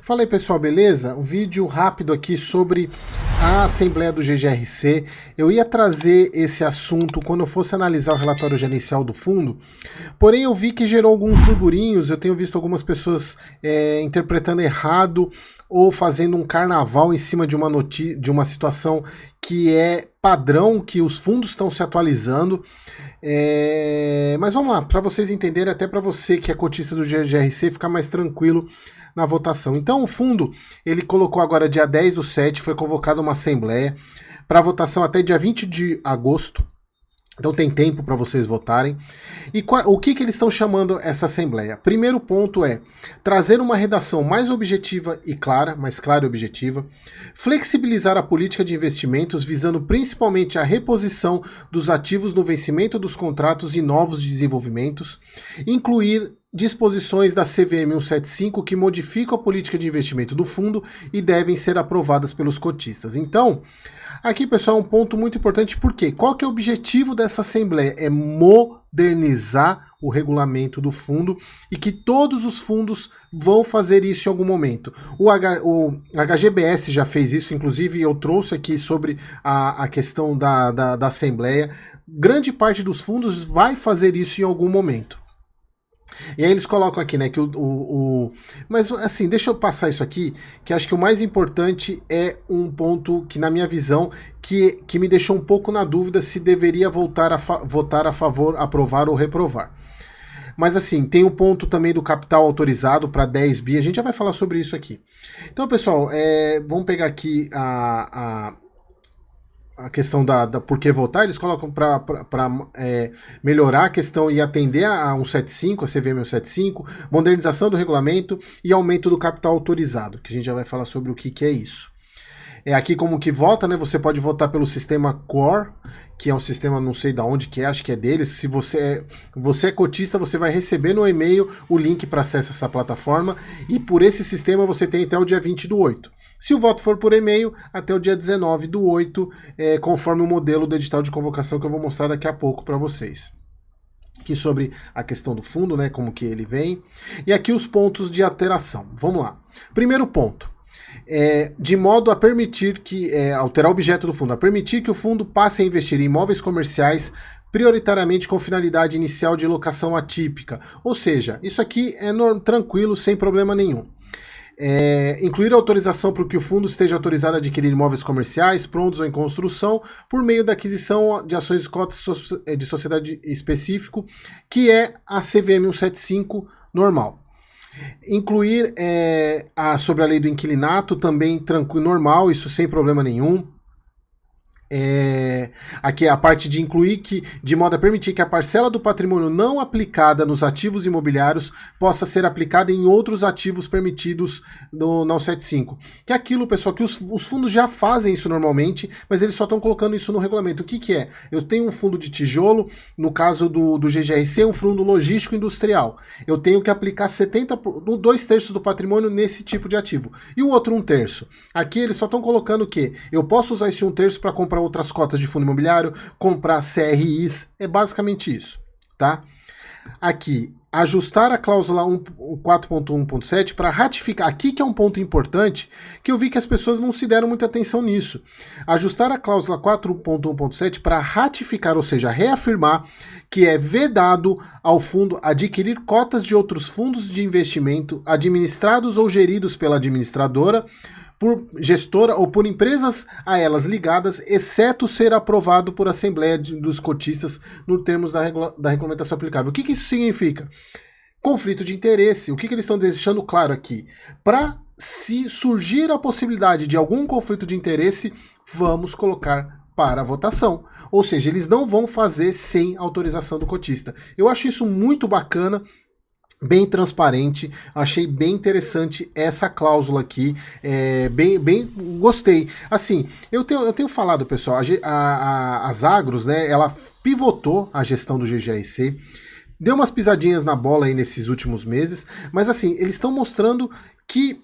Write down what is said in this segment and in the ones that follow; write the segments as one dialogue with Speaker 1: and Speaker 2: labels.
Speaker 1: Fala aí pessoal, beleza? Um vídeo rápido aqui sobre a Assembleia do GGRC. Eu ia trazer esse assunto quando eu fosse analisar o relatório gerencial do fundo, porém eu vi que gerou alguns burburinhos, eu tenho visto algumas pessoas interpretando errado ou fazendo um carnaval em cima de uma situação que é padrão, que os fundos estão se atualizando. Mas vamos lá, para vocês entenderem, até para você que é cotista do GGRC ficar mais tranquilo na votação. Então o fundo, ele colocou agora dia 10/7, foi convocada uma assembleia para votação até dia 20 de agosto. Então tem tempo para vocês votarem. E o que eles estão chamando essa assembleia? Primeiro ponto é trazer uma redação mais objetiva e clara, mais clara e objetiva, flexibilizar a política de investimentos visando principalmente a reposição dos ativos no vencimento dos contratos e novos desenvolvimentos, incluir disposições da CVM 175 que modificam a política de investimento do fundo e devem ser aprovadas pelos cotistas. Então, aqui, pessoal, é um ponto muito importante, porque qual que é o objetivo dessa assembleia? É modernizar o regulamento do fundo e que todos os fundos vão fazer isso em algum momento. O HGBS já fez isso, inclusive eu trouxe aqui sobre a questão da assembleia. Grande parte dos fundos vai fazer isso em algum momento. E aí eles colocam aqui, né, que mas assim, deixa eu passar isso aqui, que acho que o mais importante é um ponto que, na minha visão, que me deixou um pouco na dúvida se deveria votar a favor, aprovar ou reprovar. Mas assim, tem o ponto também do capital autorizado para 10 bi, a gente já vai falar sobre isso aqui. Então, pessoal, vamos pegar aqui a questão da por que votar. Eles colocam para melhorar a questão e atender a 175, a CVM 175, modernização do regulamento e aumento do capital autorizado, que a gente já vai falar sobre o que é isso. Aqui como que vota, né? Você pode votar pelo sistema Core, que é um sistema, não sei de onde que é, acho que é deles. Se você é cotista, você vai receber no e-mail o link para acessar essa plataforma, e por esse sistema você tem até o dia 20/8. Se o voto for por e-mail, até o dia 19/8, conforme o modelo do edital de convocação que eu vou mostrar daqui a pouco para vocês. Aqui sobre a questão do fundo, né? Como que ele vem. E aqui os pontos de alteração. Vamos lá. Primeiro ponto. De modo a permitir que, alterar o objeto do fundo, a permitir que o fundo passe a investir em imóveis comerciais prioritariamente com finalidade inicial de locação atípica. Ou seja, isso aqui é tranquilo, sem problema nenhum. Incluir autorização para que o fundo esteja autorizado a adquirir imóveis comerciais prontos ou em construção por meio da aquisição de ações de cotas de sociedade específico, que é a CVM 175 normal. Incluir sobre a lei do inquilinato, também tranquilo, normal, isso sem problema nenhum. Aqui é a parte de incluir que, de modo a permitir que a parcela do patrimônio não aplicada nos ativos imobiliários possa ser aplicada em outros ativos permitidos na 175. Que é aquilo, pessoal, que os fundos já fazem isso normalmente, mas eles só estão colocando isso no regulamento. O que é? Eu tenho um fundo de tijolo, no caso do GGRC, um fundo logístico industrial. Eu tenho que aplicar 2/3 do patrimônio nesse tipo de ativo. E o outro 1/3? Aqui eles só estão colocando o quê? Eu posso usar esse 1/3 para comprar outras cotas de fundo imobiliário, comprar CRIs, é basicamente isso, tá? Aqui, ajustar a cláusula 4.1.7 para ratificar, aqui que é um ponto importante, que eu vi que as pessoas não se deram muita atenção nisso. Ajustar a cláusula 4.1.7 para ratificar, ou seja, reafirmar que é vedado ao fundo adquirir cotas de outros fundos de investimento administrados ou geridos pela administradora, por gestora ou por empresas a elas ligadas, exceto ser aprovado por assembleia dos cotistas nos termos da regulamentação aplicável. O que isso significa? Conflito de interesse. O que eles estão deixando claro aqui? Para se surgir a possibilidade de algum conflito de interesse, vamos colocar para votação. Ou seja, eles não vão fazer sem autorização do cotista. Eu acho isso muito bacana, bem transparente, achei bem interessante essa cláusula aqui, bem gostei. Assim, eu tenho falado, pessoal, as Agros, né, ela pivotou a gestão do GGRC, deu umas pisadinhas na bola aí nesses últimos meses, mas assim, eles estão mostrando que,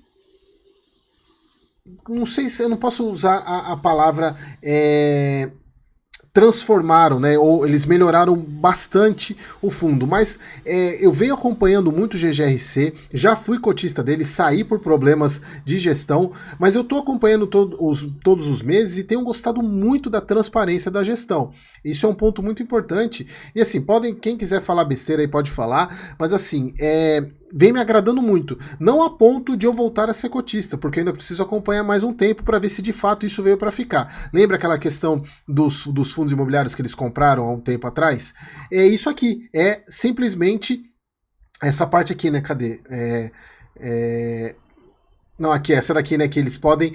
Speaker 1: não sei se eu não posso usar a palavra transformaram, né, ou eles melhoraram bastante o fundo, mas eu venho acompanhando muito o GGRC, já fui cotista dele, saí por problemas de gestão, mas eu estou acompanhando todos os meses e tenho gostado muito da transparência da gestão. Isso é um ponto muito importante, e assim, quem quiser falar besteira aí pode falar, mas assim, vem me agradando muito, não a ponto de eu voltar a ser cotista, porque eu ainda preciso acompanhar mais um tempo para ver se de fato isso veio para ficar. Lembra aquela questão dos fundos imobiliários que eles compraram há um tempo atrás? É isso aqui, é simplesmente essa parte aqui, né? Cadê? Não, aqui, essa daqui, né, que eles podem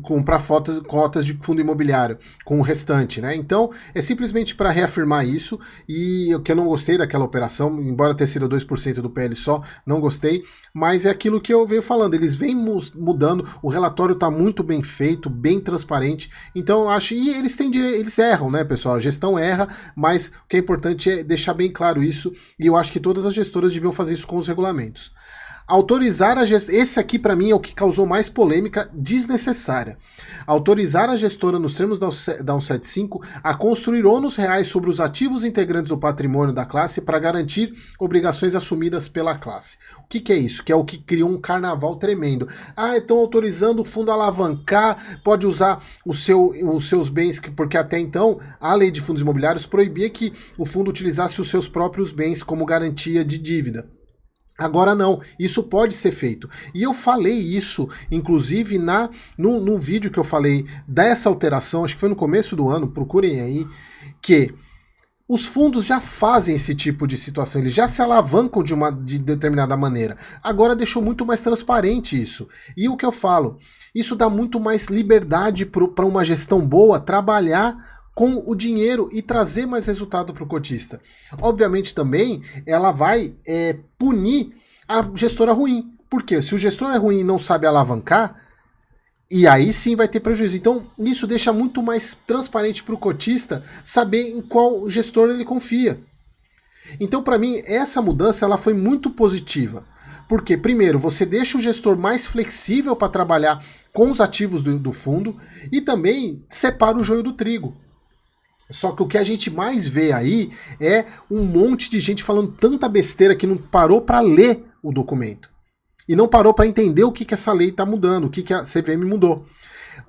Speaker 1: comprar cotas de fundo imobiliário com o restante, né? Então, é simplesmente para reafirmar isso, e que eu não gostei daquela operação, embora tenha sido 2% do PL só, não gostei, mas é aquilo que eu venho falando, eles vêm mudando, o relatório está muito bem feito, bem transparente, então eu acho, e eles erram, né, pessoal? A gestão erra, mas o que é importante é deixar bem claro isso, e eu acho que todas as gestoras deviam fazer isso com os regulamentos. Autorizar a gestora, esse aqui para mim é o que causou mais polêmica desnecessária. Autorizar a gestora nos termos da 175 a construir ônus reais sobre os ativos integrantes do patrimônio da classe para garantir obrigações assumidas pela classe. O que é isso? Que é o que criou um carnaval tremendo. Estão autorizando o fundo a alavancar, pode usar os seus bens, porque até então a lei de fundos imobiliários proibia que o fundo utilizasse os seus próprios bens como garantia de dívida. Agora não, isso pode ser feito. E eu falei isso, inclusive, no vídeo que eu falei dessa alteração, acho que foi no começo do ano, procurem aí, que os fundos já fazem esse tipo de situação, eles já se alavancam de determinada maneira. Agora deixou muito mais transparente isso. E o que eu falo, isso dá muito mais liberdade para uma gestão boa trabalhar com o dinheiro e trazer mais resultado para o cotista. Obviamente também ela vai punir a gestora ruim. Por quê? Se o gestor é ruim e não sabe alavancar, e aí sim vai ter prejuízo. Então isso deixa muito mais transparente para o cotista saber em qual gestor ele confia. Então para mim essa mudança ela foi muito positiva. Porque, primeiro, você deixa o gestor mais flexível para trabalhar com os ativos do fundo e também separa o joio do trigo. Só que o que a gente mais vê aí é um monte de gente falando tanta besteira que não parou para ler o documento. E não parou para entender o que essa lei está mudando, o que a CVM mudou.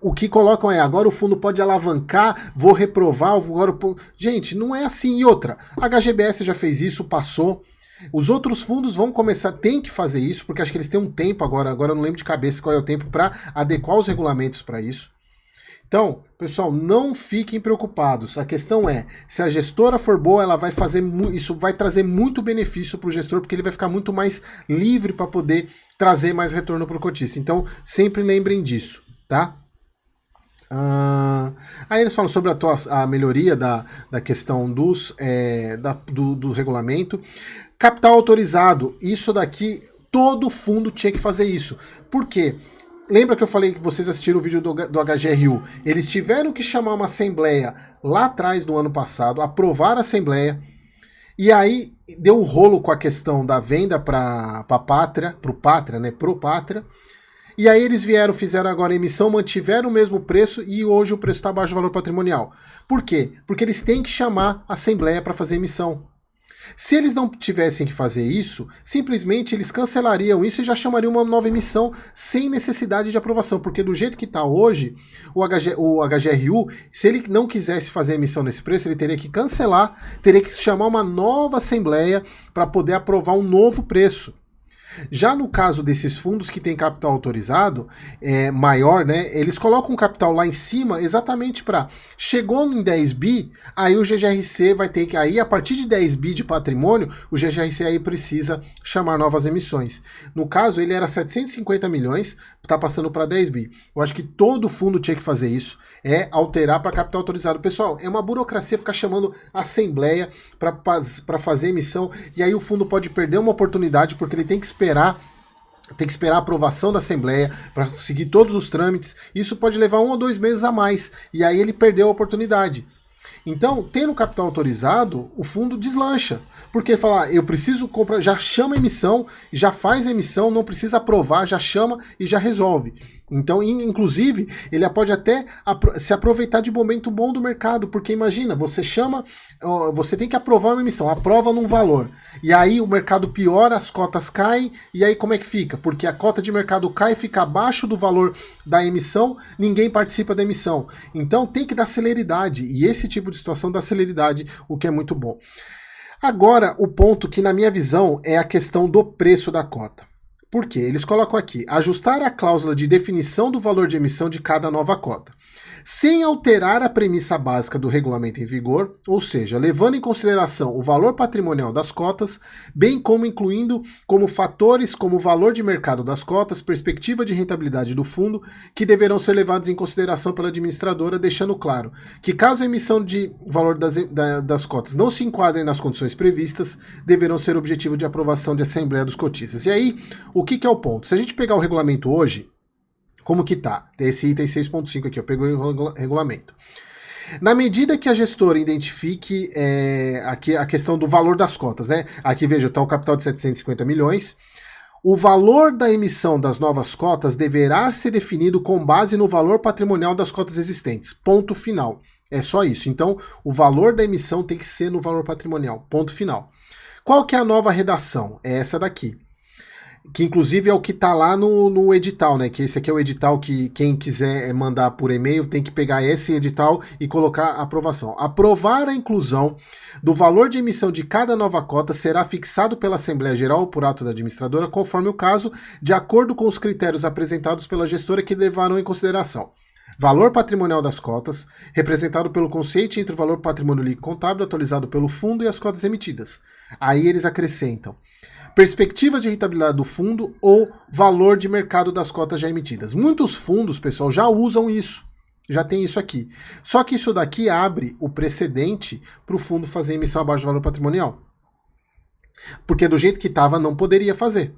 Speaker 1: O que colocam agora o fundo pode alavancar, vou reprovar, agora... Gente, não é assim. E outra, a HGBS já fez isso, passou. Os outros fundos vão começar, tem que fazer isso, porque acho que eles têm um tempo agora eu não lembro de cabeça qual é o tempo para adequar os regulamentos para isso. Então, pessoal, não fiquem preocupados. A questão é, se a gestora for boa, ela vai fazer isso vai trazer muito benefício para o gestor, porque ele vai ficar muito mais livre para poder trazer mais retorno para o cotista. Então, sempre lembrem disso, tá? Aí eles falam sobre a melhoria da questão do regulamento. Capital autorizado, isso daqui, todo fundo tinha que fazer isso. Por quê? Lembra que eu falei que vocês assistiram o vídeo do HGRU? Eles tiveram que chamar uma assembleia lá atrás, no ano passado, aprovar a assembleia, e aí deu um rolo com a questão da venda para Pátria, pro Pátria, e aí eles fizeram agora a emissão, mantiveram o mesmo preço e hoje o preço está abaixo do valor patrimonial. Por quê? Porque eles têm que chamar a assembleia para fazer emissão. Se eles não tivessem que fazer isso, simplesmente eles cancelariam isso e já chamariam uma nova emissão sem necessidade de aprovação, porque do jeito que está hoje, o HGRU, se ele não quisesse fazer emissão nesse preço, ele teria que cancelar, teria que chamar uma nova assembleia para poder aprovar um novo preço. Já no caso desses fundos que tem capital autorizado, maior, né, eles colocam o capital lá em cima exatamente para... Chegou em 10 bi, aí o GGRC vai ter que... Aí, a partir de 10 bi de patrimônio, o GGRC aí precisa chamar novas emissões. No caso, ele era 750 milhões, está passando para 10 bi. Eu acho que todo fundo tinha que fazer isso, alterar para capital autorizado. Pessoal, é uma burocracia ficar chamando a assembleia para fazer emissão, e aí o fundo pode perder uma oportunidade, porque ele tem que esperar a aprovação da Assembleia para seguir todos os trâmites. Isso pode levar 1 ou 2 meses a mais, e aí ele perdeu a oportunidade. Então, tendo capital autorizado, o fundo deslancha, porque ele fala, eu preciso comprar, já chama a emissão, já faz a emissão, não precisa aprovar, já chama e já resolve. Então, inclusive, ele pode até se aproveitar de momento bom do mercado, porque imagina, você você tem que aprovar uma emissão, aprova num valor, e aí o mercado piora, as cotas caem, e aí como é que fica? Porque a cota de mercado cai, fica abaixo do valor da emissão, ninguém participa da emissão. Então tem que dar celeridade, e esse tipo de situação dá celeridade, o que é muito bom. Agora, o ponto que na minha visão é a questão do preço da cota. Por quê? Eles colocam aqui, ajustar a cláusula de definição do valor de emissão de cada nova cota, sem alterar a premissa básica do regulamento em vigor, ou seja, levando em consideração o valor patrimonial das cotas, bem como incluindo como fatores como o valor de mercado das cotas, perspectiva de rentabilidade do fundo, que deverão ser levados em consideração pela administradora, deixando claro que caso a emissão de valor das cotas não se enquadrem nas condições previstas, deverão ser objetivo de aprovação de Assembleia dos Cotistas. E aí, o que é o ponto? Se a gente pegar o regulamento hoje, como que tá? Tem esse item 6.5 aqui, eu peguei o regulamento. Na medida que a gestora identifique aqui a questão do valor das cotas, né? Aqui veja, está o capital de 750 milhões. O valor da emissão das novas cotas deverá ser definido com base no valor patrimonial das cotas existentes. Ponto final. É só isso. Então, o valor da emissão tem que ser no valor patrimonial. Ponto final. Qual que é a nova redação? É essa daqui. Que inclusive é o que está lá no edital, né? Que esse aqui é o edital que quem quiser mandar por e-mail tem que pegar esse edital e colocar a aprovação. Aprovar a inclusão do valor de emissão de cada nova cota será fixado pela Assembleia Geral ou por ato da administradora, conforme o caso, de acordo com os critérios apresentados pela gestora que levarão em consideração valor patrimonial das cotas, representado pelo conceito entre o valor patrimônio líquido contábil atualizado pelo fundo e as cotas emitidas. Aí eles acrescentam perspectiva de rentabilidade do fundo ou valor de mercado das cotas já emitidas. Muitos fundos, pessoal, já usam isso. Já tem isso aqui. Só que isso daqui abre o precedente para o fundo fazer emissão abaixo do valor patrimonial. Porque do jeito que estava, não poderia fazer.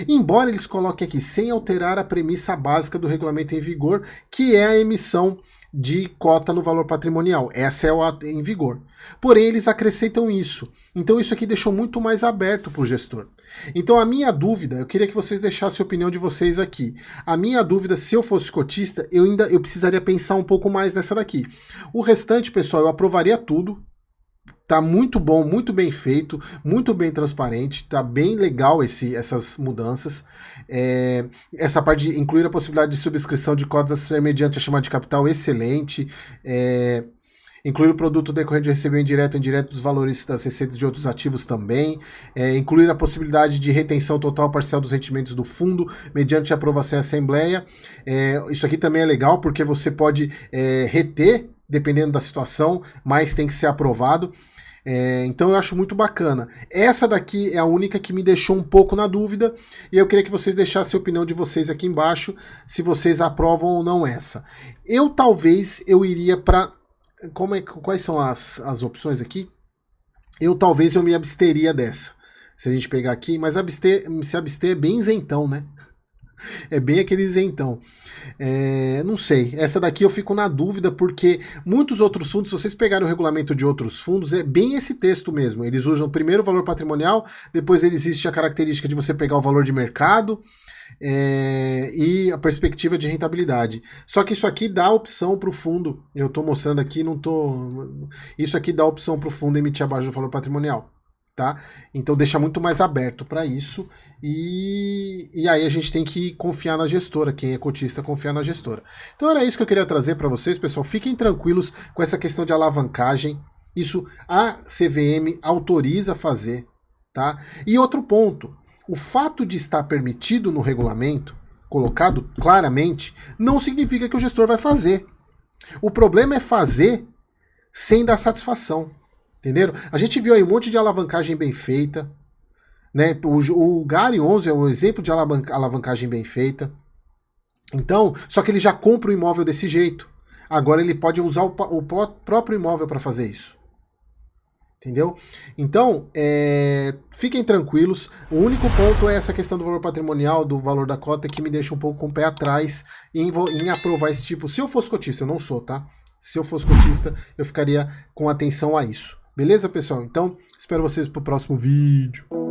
Speaker 1: Embora eles coloquem aqui, sem alterar a premissa básica do regulamento em vigor, que é a emissão de cota no valor patrimonial. Essa é o ato em vigor. Porém, eles acrescentam isso. Então isso aqui deixou muito mais aberto para o gestor. Então a minha dúvida, eu queria que vocês deixassem a opinião de vocês aqui. A minha dúvida, se eu fosse cotista, eu precisaria pensar um pouco mais nessa daqui. O restante, pessoal, eu aprovaria tudo. Tá muito bom, muito bem feito, muito bem transparente, tá bem legal essas mudanças. Essa parte de incluir a possibilidade de subscrição de cotas a ser mediante a chamada de capital, excelente. Incluir o produto decorrente de recebimento direto e indireto dos valores das receitas de outros ativos também. Incluir a possibilidade de retenção total ou parcial dos rendimentos do fundo mediante a aprovação em assembleia. Isso aqui também é legal porque você pode reter, dependendo da situação, mas tem que ser aprovado. Então eu acho muito bacana. Essa daqui é a única que me deixou um pouco na dúvida e eu queria que vocês deixassem a opinião de vocês aqui embaixo, se vocês aprovam ou não essa. Talvez eu iria para... Quais são as opções aqui? Talvez eu me absteria dessa, se a gente pegar aqui, mas se abster é bem isentão, né? É bem aquele isentão. Não sei, essa daqui eu fico na dúvida porque muitos outros fundos, se vocês pegarem o regulamento de outros fundos, é bem esse texto mesmo. Eles usam primeiro o valor patrimonial, depois existe a característica de você pegar o valor de mercado e a perspectiva de rentabilidade. Só que isso aqui dá opção para o fundo, eu estou mostrando aqui, isso aqui dá opção para o fundo emitir abaixo do valor patrimonial. Tá? Então deixa muito mais aberto para isso e aí a gente tem que confiar na gestora, quem é cotista confiar na gestora. Então era isso que eu queria trazer para vocês, pessoal. Fiquem tranquilos com essa questão de alavancagem, isso a CVM autoriza fazer, tá? E outro ponto, o fato de estar permitido no regulamento, colocado claramente, não significa que o gestor vai fazer. O problema é fazer sem dar satisfação. Entenderam? A gente viu aí um monte de alavancagem bem feita, né? O GARI 11 é um exemplo de alavancagem bem feita. Então, só que ele já compra o imóvel desse jeito. Agora ele pode usar o próprio imóvel para fazer isso. Entendeu? Então, fiquem tranquilos. O único ponto é essa questão do valor patrimonial, do valor da cota, que me deixa um pouco com o pé atrás em aprovar esse tipo. Se eu fosse cotista, eu não sou, tá? Se eu fosse cotista, eu ficaria com atenção a isso. Beleza, pessoal? Então, espero vocês pro próximo vídeo.